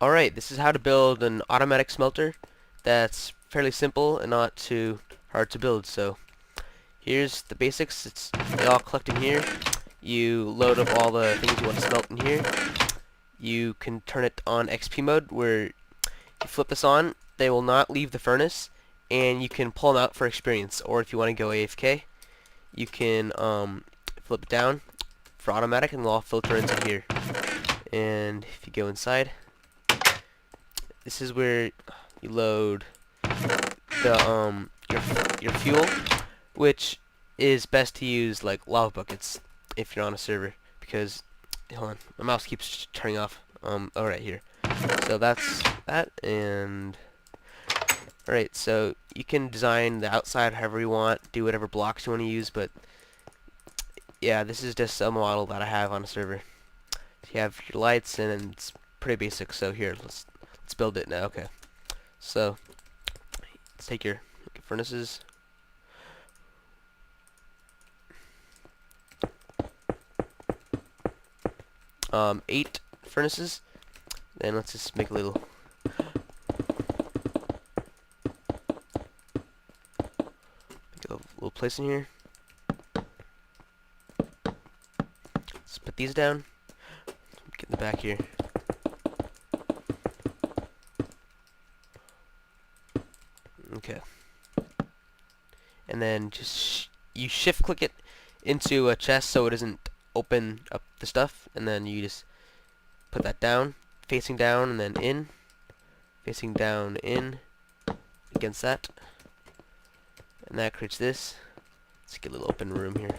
Alright, this is how to build an automatic smelter that's fairly simple and not too hard to build. So here's the basics. They all collect in here. You load up all the things you want to smelt in here. You can turn it on XP mode where you flip this on, they will not leave the furnace, and you can pull them out for experience. Or if you want to go AFK, you can flip it down for automatic and they'll all filter into here. And if you go inside, this is where you load the your fuel, which is best to use like lava buckets if you're on a server, because hold on, my mouse keeps turning off. Oh, right here. So that's that, and alright, so you can design the outside however you want, do whatever blocks you want to use, but yeah, this is just a model that I have on a server. You have your lights, and it's pretty basic. So here, let's build it now. Okay, so let's take your furnaces. Eight furnaces. Then let's just make a little. Make a little place in here. Let's put these down. Get in the back here. Okay. And then just you shift click it into a chest so it doesn't open up the stuff, and then you just put that down, facing down, and then in, facing down, in, against that, and that creates this. Let's get a little open room here.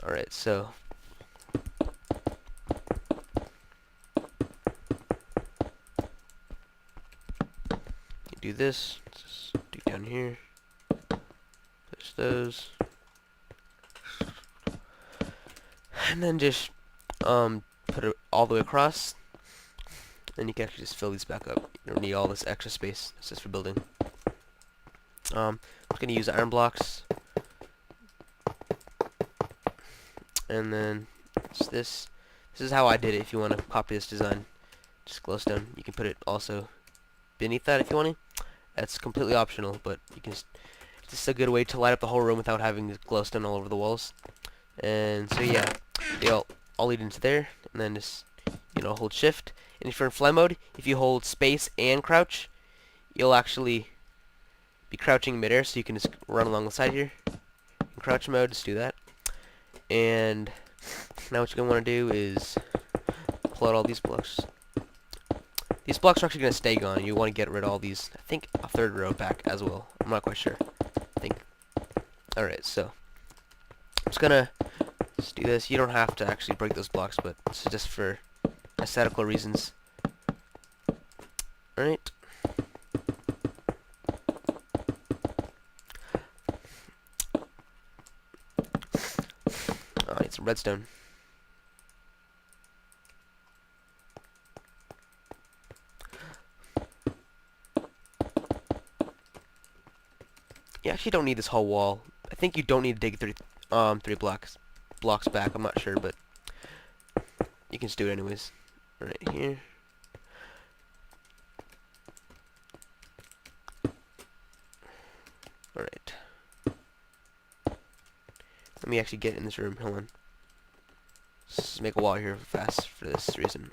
Alright, so you do this, let's just do down here, push those, and then just put it all the way across, and you can actually just fill these back up. You don't need all this extra space. It's just for building. I'm going to use iron blocks, and then it's this. This is how I did it. If you want to copy this design, just glowstone. You can put it also beneath that if you want to. That's completely optional, but you can. It's just a good way to light up the whole room without having glowstone all over the walls. And so yeah, they all lead into there, and then just hold shift. And if you're in fly mode, if you hold space and crouch, you'll actually be crouching midair, so you can just run along the side here. In crouch mode, just do that. And now what you're gonna want to do is pull out all these blocks. These blocks are actually gonna stay gone. You want to get rid of all these. I think a third row back as well. I'm not quite sure. I think. All right, so I'm just gonna do this. You don't have to actually break those blocks, but this is just for aesthetical reasons. Alright. I need some redstone. You actually don't need this whole wall. I think you don't need to dig three blocks back. I'm not sure, but you can just do it anyways. Right here. Alright. Let me actually get in this room. Hold on. Let's just make a wall here fast for this reason.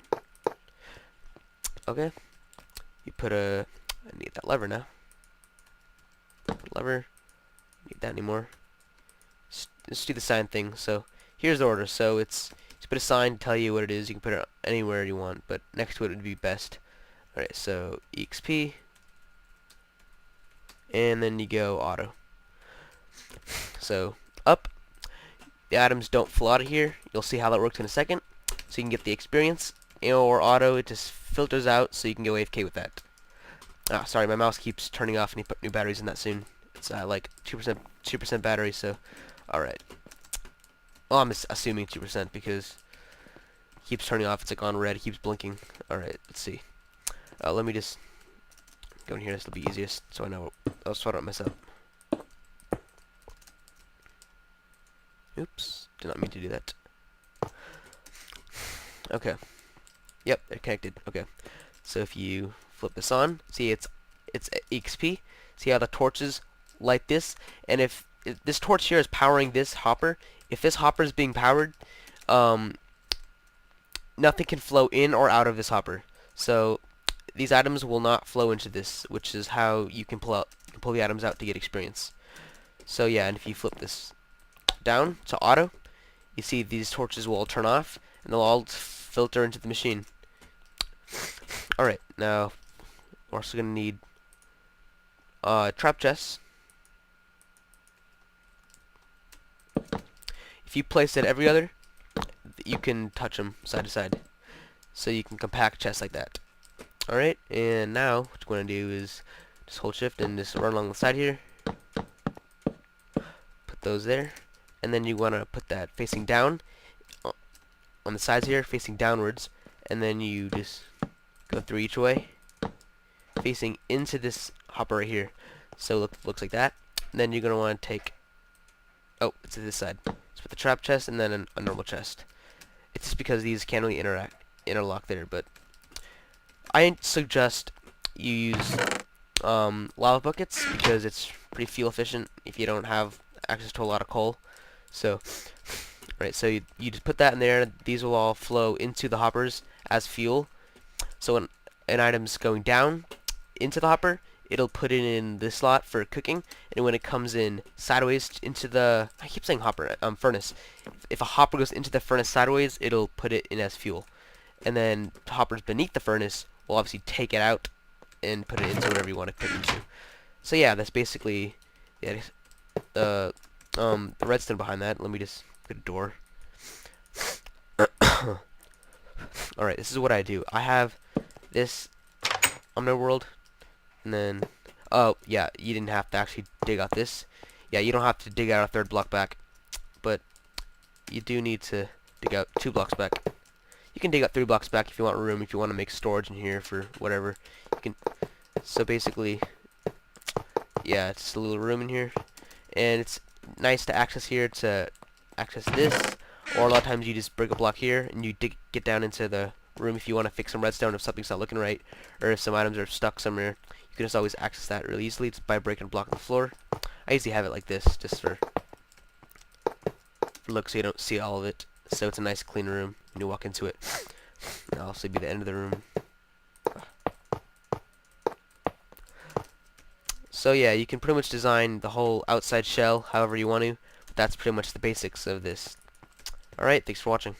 Okay. You put a. I need that lever now. Put lever. Need that anymore. Let's do the sign thing. So here's the order. So it's just put a sign to tell you what it is. You can put it anywhere you want, but next to it would be best. Alright, so EXP, and then you go auto. So up, the items don't flow out of here. You'll see how that works in a second. So you can get the experience, or auto, it just filters out, so you can go AFK with that. Ah, sorry, my mouse keeps turning off, and you put new batteries in that soon. It's like 2% battery, so alright. Well, I'm assuming 2% because it keeps turning off. It's like on red. It keeps blinking. Alright, let's see. Let me just go in here. This will be easiest, so I know. So I don't mess up. Oops, did not mean to do that. Okay. Yep, they're connected. Okay. So if you flip this on, see it's EXP. See how the torches light this? And if this torch here is powering this hopper, if this hopper is being powered, um, nothing can flow in or out of this hopper. So these items will not flow into this, which is how you can pull the items out to get experience. So yeah, and if you flip this down to auto, you see these torches will all turn off, and they'll all filter into the machine. Alright, now we're also going to need trap chests. If you place it every other, you can touch them side to side. So you can compact chests like that. Alright, and now what you're going to do is just hold shift and just run along the side here. Put those there. And then you want to put that facing down on the sides here, facing downwards. And then you just go through each way, facing into this hopper right here. So looks like that. And then you're going to want to take, oh, it's to this side. So put the trap chest and then a normal chest. It's just because these can't really interlock there, but I suggest you use lava buckets because it's pretty fuel efficient if you don't have access to a lot of coal. So, right, so you just put that in there. These will all flow into the hoppers as fuel. So when an item's going down into the hopper, it'll put it in this slot for cooking, and when it comes in sideways into the, I keep saying hopper, furnace. If a hopper goes into the furnace sideways, it'll put it in as fuel. And then hoppers beneath the furnace will obviously take it out and put it into whatever you want to cook into. So yeah, that's basically the redstone behind that. Let me just get a door. Alright, this is what I do. I have this world, and then, oh yeah, you didn't have to actually dig out this. Yeah, you don't have to dig out a third block back, but you do need to dig out 2 blocks back. You can dig out 3 blocks back if you want room, if you want to make storage in here for whatever. You can. So basically, yeah, it's just a little room in here, and it's nice to access here to access this, or a lot of times you just break a block here and you get down into the room if you want to fix some redstone if something's not looking right, or if some items are stuck somewhere. You can just always access that really easily just by breaking a block on the floor. I usually have it like this just for look, so you don't see all of it. So it's a nice clean room when you walk into it. That'll also be the end of the room. So yeah, you can pretty much design the whole outside shell however you want to. But that's pretty much the basics of this. Alright, thanks for watching.